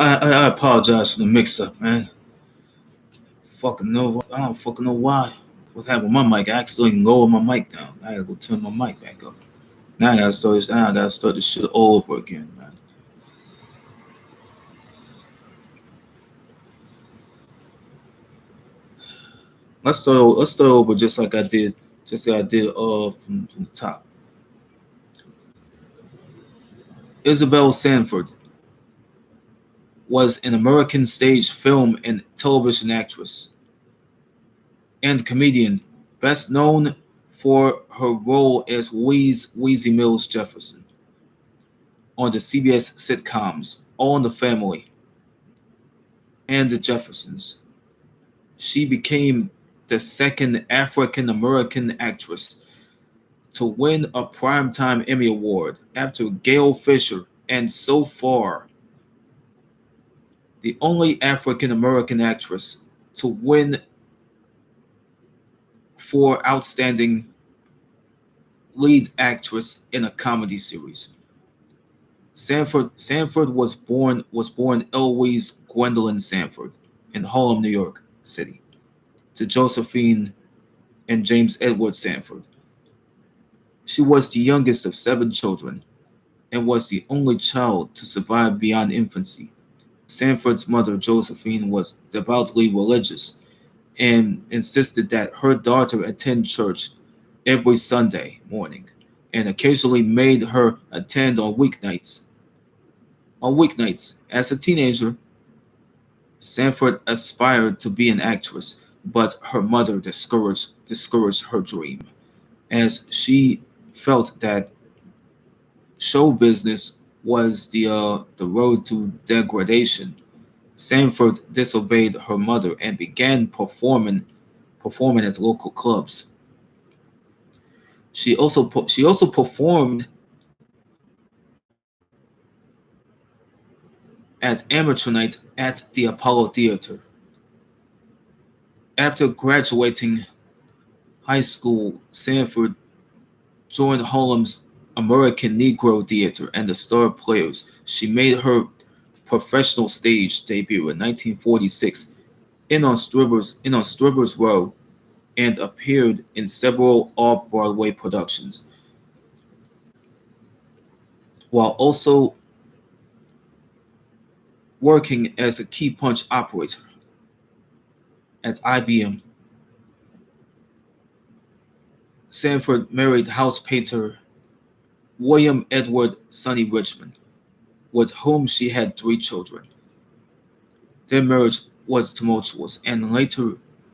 I apologize for the mix-up, man. Fucking know. I don't fucking know why. What happened with my mic? I accidentally lowered my mic down. I gotta go turn my mic back up. Now I gotta start this. Now I gotta start this shit all over again, man. Let's start over just like I did. Just like I did. From the top. Isabel Sanford was an American stage, film, and television actress and comedian, best known for her role as Wheezy Mills Jefferson on the CBS sitcoms All in the Family and The Jeffersons. She became the second African American actress to win a Primetime Emmy Award after Gail Fisher, and so far, the only African American actress to win for Outstanding Lead Actress in a Comedy Series. Sanford was born Eloise Gwendolyn Sanford in Harlem, New York City, to Josephine and James Edward Sanford. She was the youngest of seven children and was the only child to survive beyond infancy. Sanford's mother, Josephine, was devoutly religious and insisted that her daughter attend church every Sunday morning and occasionally made her attend on weeknights. As a teenager, Sanford aspired to be an actress, but her mother discouraged her dream, as she felt that show business was the road to degradation. Sanford disobeyed her mother and began performing at local clubs. She also performed at amateur night at the Apollo Theater. After graduating high school, Sanford joined Harlem's American Negro Theater and the Star Players. She made her professional stage debut in 1946 in on Strippers Row and appeared in several off-Broadway productions, while also working as a key punch operator at IBM. Sanford married house painter William Edward Sonny Richmond, with whom she had three children. Their marriage was tumultuous, and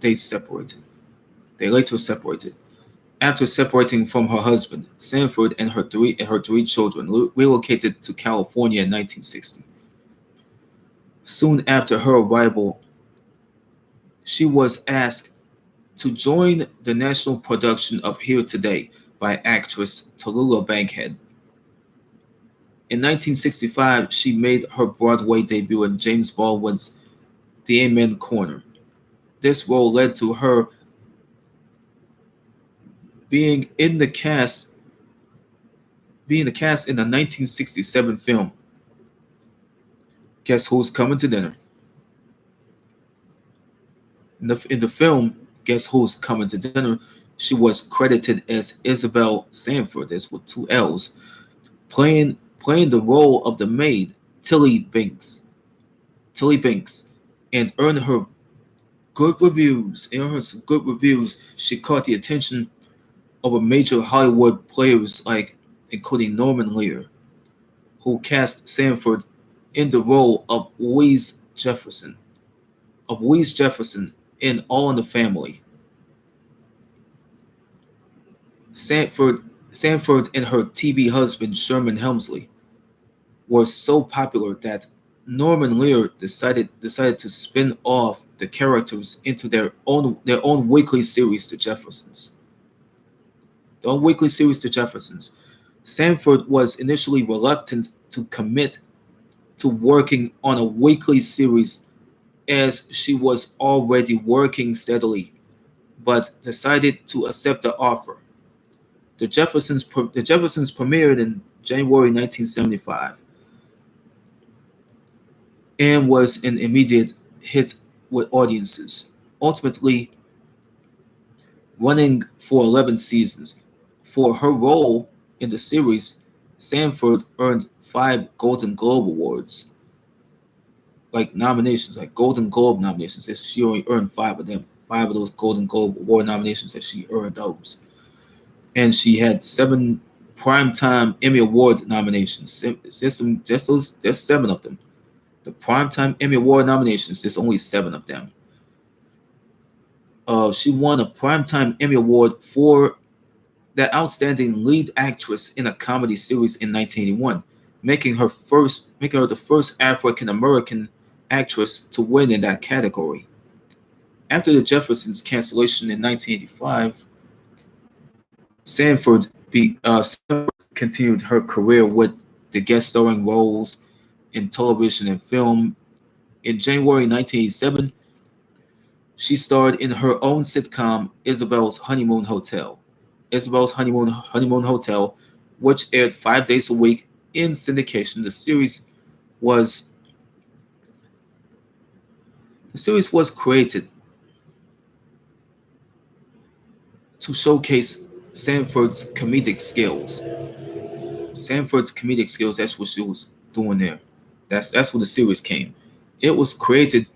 they separated. They later separated. After separating from her husband, Sanford and her three children relocated to California in 1960. Soon after her arrival, she was asked to join the national production of Here Today by actress Tallulah Bankhead. In 1965, she made her Broadway debut in James Baldwin's The Amen Corner. This role led to her being in the cast in the 1967 film Guess Who's Coming to Dinner. In the film Guess Who's Coming to Dinner, she was credited as Isabel Sanford, as with two L's, playing the role of the maid Tilly Binks, and earned her good reviews. She caught the attention of a major Hollywood players including Norman Lear, who cast Sanford in the role of Louise Jefferson in All in the Family. Sanford and her TV husband Sherman Hemsley were so popular that Norman Lear decided to spin off the characters into their own weekly series, The Jeffersons. Their own weekly series, The Jeffersons. Sanford was initially reluctant to commit to working on a weekly series as she was already working steadily, but decided to accept the offer. The Jeffersons premiered in January 1975. and was an immediate hit with audiences, ultimately running for 11 seasons. For her role in the series, Sanford earned 5 Golden Globe Awards, like nominations, like Golden Globe nominations. That she only earned 5 of them, 5 of those Golden Globe Award nominations that she earned those, and she had 7 Primetime Emmy Award nominations. There's 7 of them. The Primetime Emmy Award nominations. There's only 7 of them. She won a Primetime Emmy Award for that outstanding lead actress in a comedy series in 1981, making her the first African American actress to win in that category. After the Jeffersons' cancellation in 1985, Sanford continued her career with the guest starring roles in television and film. In January 1987, she starred in her own sitcom Isabel's Honeymoon Hotel, which aired 5 days a week in syndication. Was the series was created to showcase Sanford's comedic skills. Sanford's comedic skills. That's what she was doing there. That's where the series came. It was created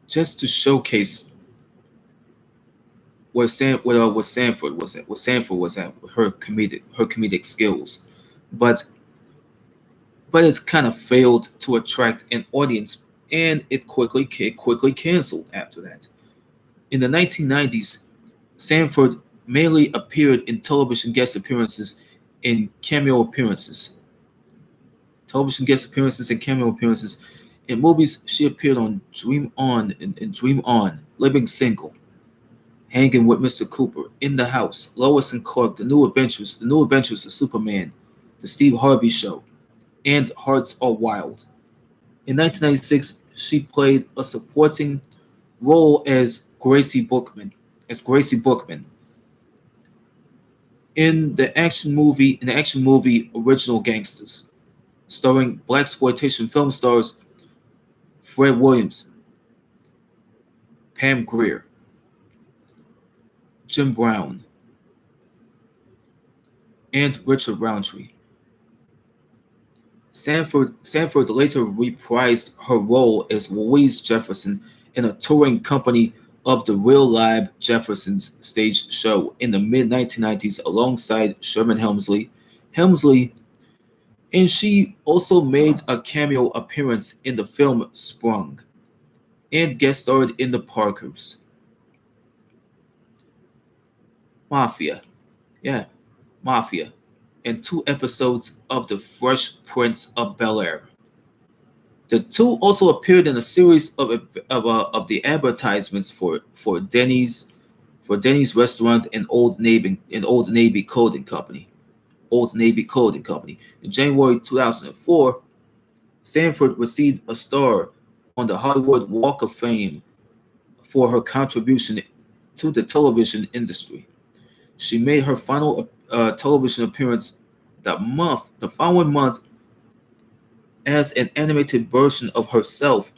just to showcase what Sanford was at, her comedic skills, but it kind of failed to attract an audience, and it quickly canceled after that. In the 1990s, Sanford mainly appeared in cameo appearances, television guest appearances and cameo appearances in movies. She appeared on Dream On, Living Single, Hanging with Mr. Cooper, In the House, Lois and Clark, The New Adventures of Superman, The Steve Harvey Show, and Hearts Are Wild. In 1996, she played a supporting role as Gracie Bookman in the action movie Original Gangsters, starring blaxploitation film stars Fred Williams, Pam Grier, Jim Brown, and Richard Roundtree. Sanford later reprised her role as Louise Jefferson in a touring company of the Real Live Jeffersons stage show in the mid 1990s alongside Sherman Helmsley, and she also made a cameo appearance in the film Sprung and guest starred in The Parkers, Mafia, yeah, Mafia, and 2 episodes of The Fresh Prince of Bel-Air. The two also appeared in a series of the advertisements for Denny's restaurant and Old Navy Clothing Company. Old Navy Clothing Company. In January 2004, Sanford received a star on the Hollywood Walk of Fame for her contribution to the television industry. She made her final television appearance the following month, as an animated version of herself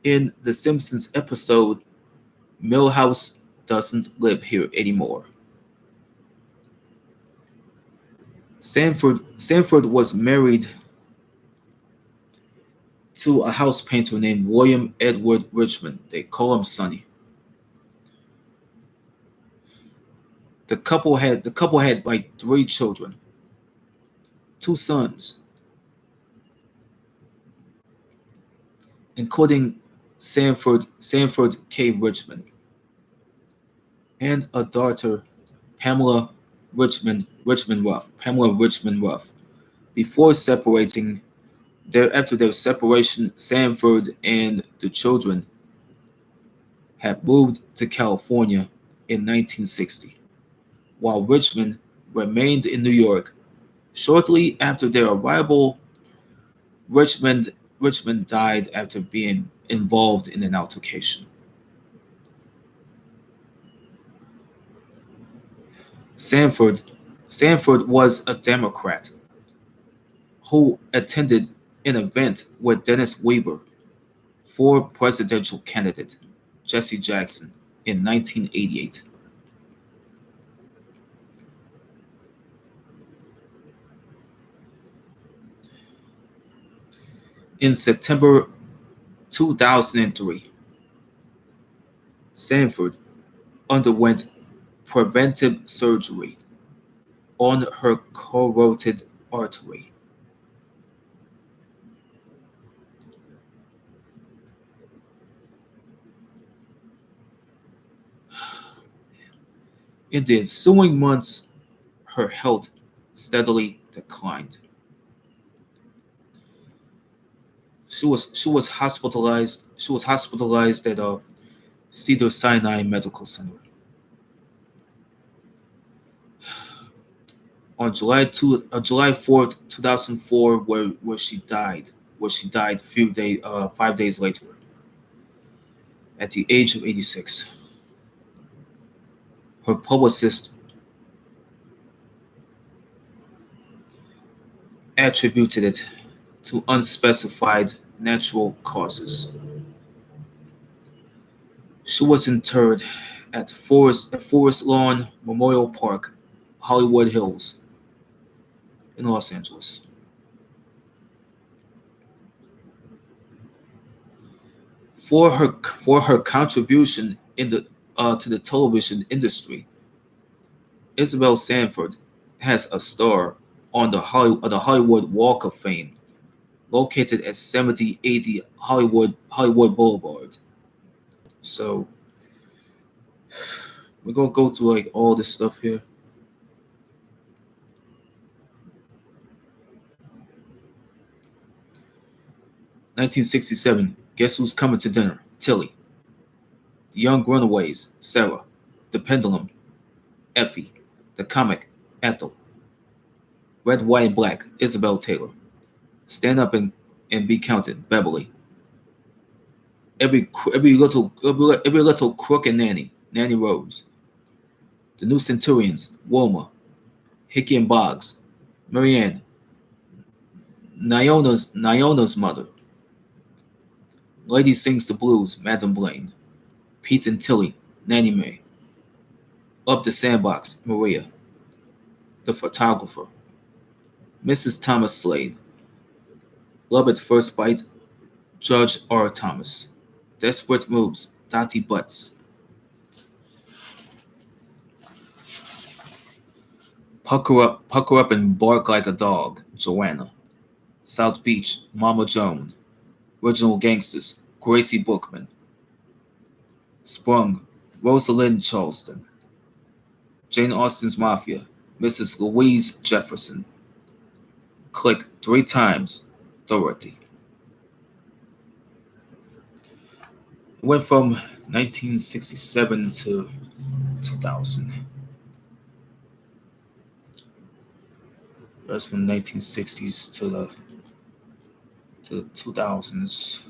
in The Simpsons episode Milhouse Doesn't Live Here Anymore. Sanford was married to a house painter named William Edward Richmond. They call him Sonny. The couple had like 3 children, 2 sons, including Sanford K. Richmond, and a daughter, Pamela Richmond Ruff. Before separating, after their separation, Sanford and the children had moved to California in 1960, while Richmond remained in New York. Shortly after their arrival, Richmond Richmond died after being involved in an altercation. Sanford Sanford was a Democrat who attended an event with Dennis Weber, for presidential candidate Jesse Jackson in 1988. In September 2003, Sanford underwent preventive surgery on her carotid artery. In the ensuing months, her health steadily declined. She was hospitalized. She was hospitalized at Cedar Sinai Medical Center on July 4th, 2004, where she died. Where she died 5 days later, at the age of 86. Her publicist attributed it to unspecified natural causes. She was interred at Forest Lawn Memorial Park, Hollywood Hills, in Los Angeles. For her contribution in the to the television industry, Isabel Sanford has a star on the Hollywood Walk of Fame, located at 7080 Hollywood Boulevard. So we're gonna go through like all this stuff here. 1967. Guess who's coming to dinner? Tilly. The Young Runaways. Sarah. The Pendulum. Effie. The Comic. Ethel. Red, White, and Black. Isabel Taylor. Stand Up and Be Counted. Beverly. Every little crook and Nanny. Nanny Rose. The New Centurions. Wilma. Hickey and Boggs. Marianne. Nyona's mother. Lady Sings the Blues. Madam Blaine. Pete and Tilly. Nanny Mae. Up the Sandbox. Maria. The Photographer. Mrs. Thomas Slade. Love at First Bite. Judge R. Thomas. Desperate Moves. Dottie Butts. Pucker up and bark like a dog. Joanna. South Beach. Mama Joan. Original Gangsters. Gracie Bookman. Sprung. Rosalind Charleston. Jane Austen's Mafia. Mrs. Louise Jefferson. Click 3 times. Dorothy. It went from 1967 to 2000. That's from 1960s to the 2000s.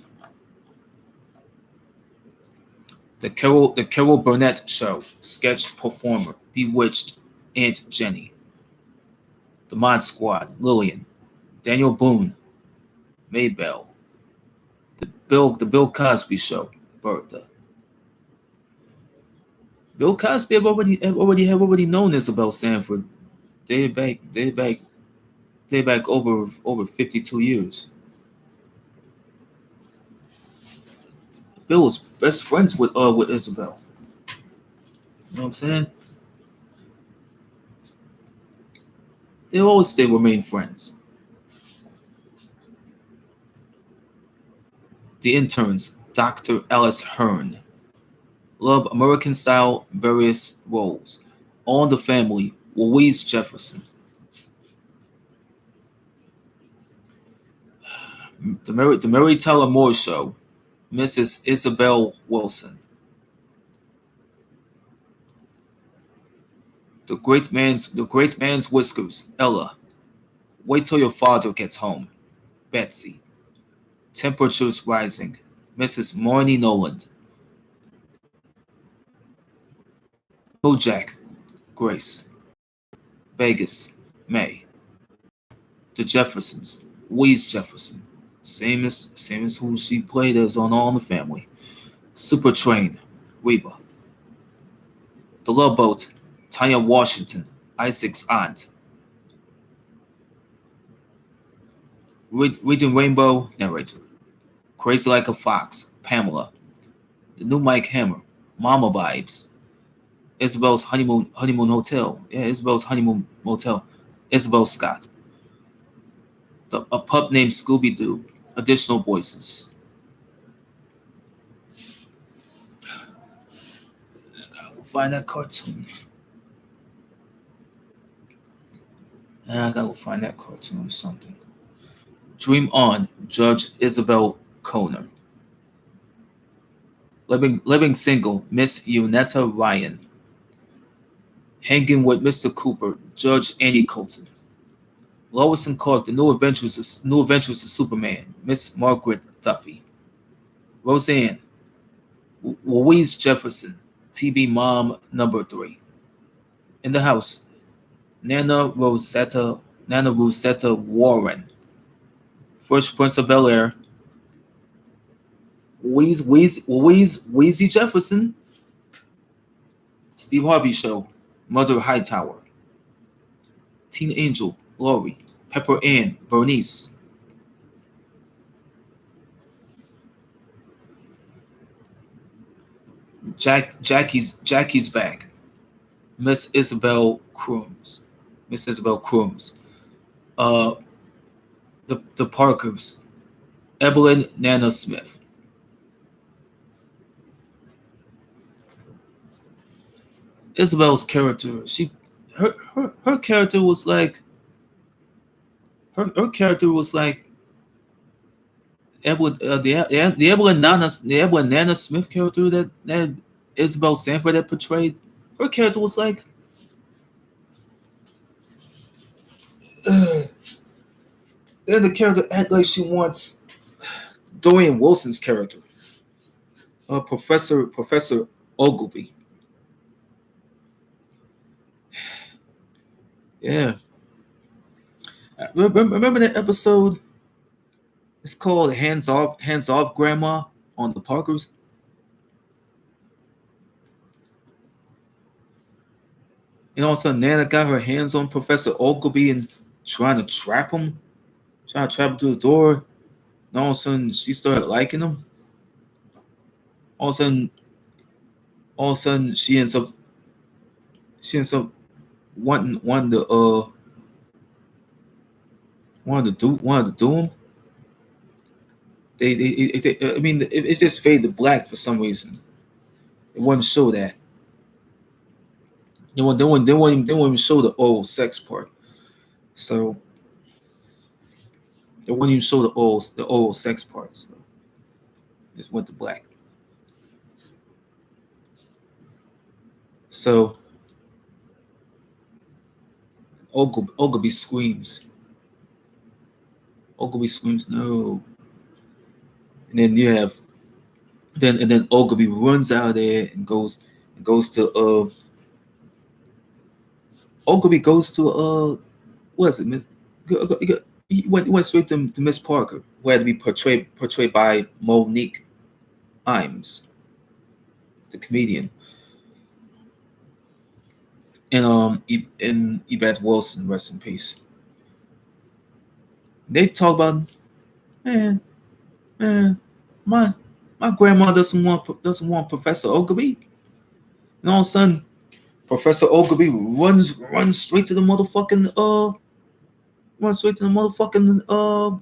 The Carol Burnett Show. Sketch performer. Bewitched. Aunt Jenny. The Mod Squad. Lillian. Daniel Boone. Maybelle. The Bill Cosby Show. Bertha. Bill Cosby have already known Isabel Sanford. They back over 52 years. Bill was best friends with Isabel. You know what I'm saying? They remain friends. The Interns. Dr. Alice Hearn. Love American Style. Various Roles. All in the Family. Louise Jefferson. The Mary Tyler Moore Show. Mrs. Isabel Wilson. The Great Man's Whiskers. Ella. Wait till your father gets home. Betsy. Temperatures Rising. Mrs. Marnie Noland. Bojack. Grace. Vegas. May. The Jeffersons. Louise Jefferson. Same as who she played as on All in the Family. Super Train, Reba. The Love Boat, Tanya Washington, Isaac's aunt. Reading Rainbow, narrator. Crazy Like a Fox, Pamela. The New Mike Hammer, Mama Vibes. Isabel's Honeymoon Hotel. Yeah, Isabel's Honeymoon Motel. Isabel Scott. A pup named Scooby Doo. Additional voices. Find that cartoon. I gotta find that cartoon or something. Dream On, Judge Isabel Conner. Living Single, Miss Unetta Ryan. Hanging with Mr. Cooper, Judge Annie Colton. Lois and Clark, The New Adventures of Superman, Miss Margaret Duffy. Roseanne, Louise Jefferson, TV Mom Number 3. In the House, Nana Rosetta Warren. First Prince of Bel Air, Wheezy Jefferson. Steve Harvey Show, Mother Hightower. Teen Angel, Lori. Pepper Ann, Bernice. Jackie's back. Miss Isabel Crooms. Miss Isabel Crooms. Uh, the Parkers. Evelyn Nana Smith. Isabel's character, her character was like her character was like the Evelyn Nana Smith character that Isabel Sanford had portrayed. Her character was like and the character act like she wants Dorian Wilson's character, Professor Ogilvy. Yeah, remember that episode? It's called Hands Off, Grandma on the Parkers. And all of a sudden, Nana got her hands on Professor Ogilvy and trying to trap him, through the door. And all of a sudden, she started liking him. All of a sudden, she ends up wanting to do him. I mean, it just faded to black for some reason. It wouldn't show that. They wouldn't even show the oral sex part. So they wouldn't even show the oral sex part. So just went to black. So Ogilvy screams. Ogilvy screams no. And then you have then Ogilvy runs out of there and goes to Ogilvy goes to what is it, Miss? He went straight to Miss Parker, who had to be portrayed by Monique Imes, the comedian, and Yvette Wilson, rest in peace. They talk about man, my grandma doesn't want Professor Ogilvy, and all of a sudden Professor Ogilvy runs straight to the motherfucking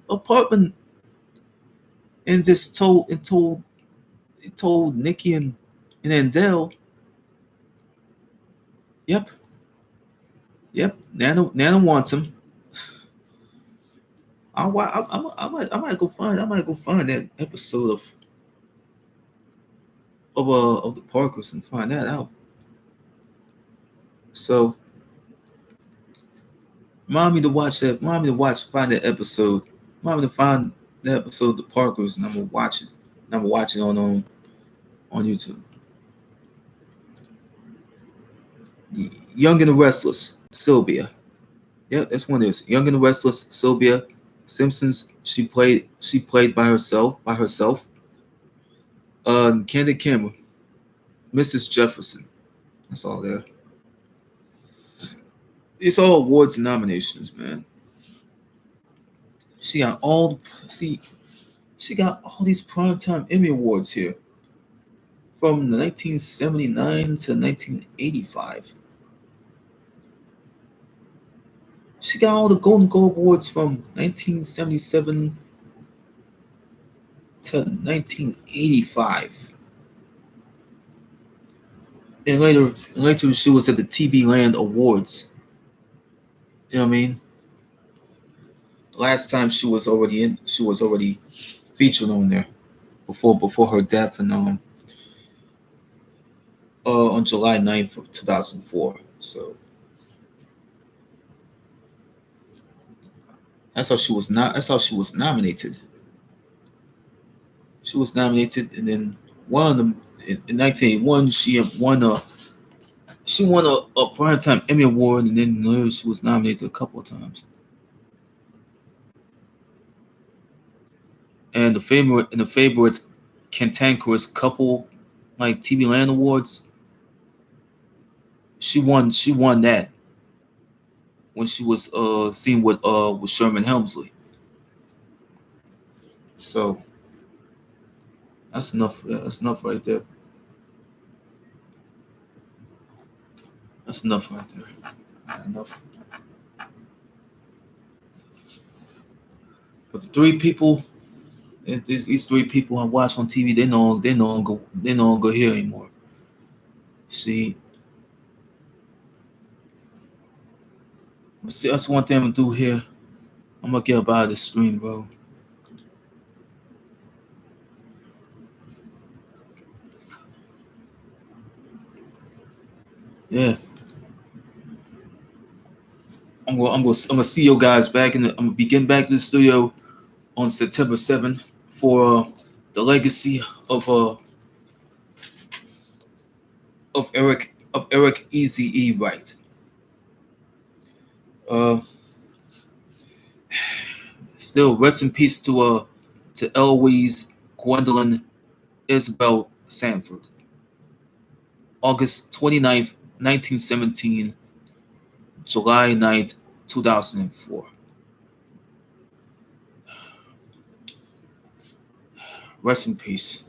apartment and just told Nikki and Andell, yep, Nana wants him. I might go find that episode of the Parkers and find that out. So find that episode. Remind me to find the episode of the Parkers, and I'm gonna watch it. And I'm gonna watch it on YouTube. Young and the Restless, Sylvia. Yep, that's one of those. Young and the Restless, Sylvia. Simpsons, she played by herself. Candid Camera, Mrs. Jefferson. That's all there. It's all awards and nominations, man. She got all see. She got all these primetime Emmy awards here from 1979 to 1985. She got all the Golden Globe awards from 1977 to 1985. And later she was at the TV Land Awards. You know what I mean? Last time she was already featured on there before her death on July 9th of 2004. So that's how she was nominated. She was nominated, and then one of them in 1981 she won a primetime Emmy award, and then later she was nominated a couple of times. And the favorite cantankerous couple, like TV Land Awards, she won that when she was seen with Sherman Helmsley. So that's enough. Yeah, that's enough right there. That's enough right there. Enough. But the three people, these three people I watch on TV, they no longer here anymore. See, that's one thing I'm gonna do here. I'm gonna get up out of the screen, bro. Yeah, I'm gonna see you guys back I'm gonna be getting back to the studio on September 7th for the legacy of Eric Easy E. Wright. Uh, Still, rest in peace to Eloise, Gwendolyn, Isabel Sanford. August 29th, 1917, July 9th, 2004. Rest in peace.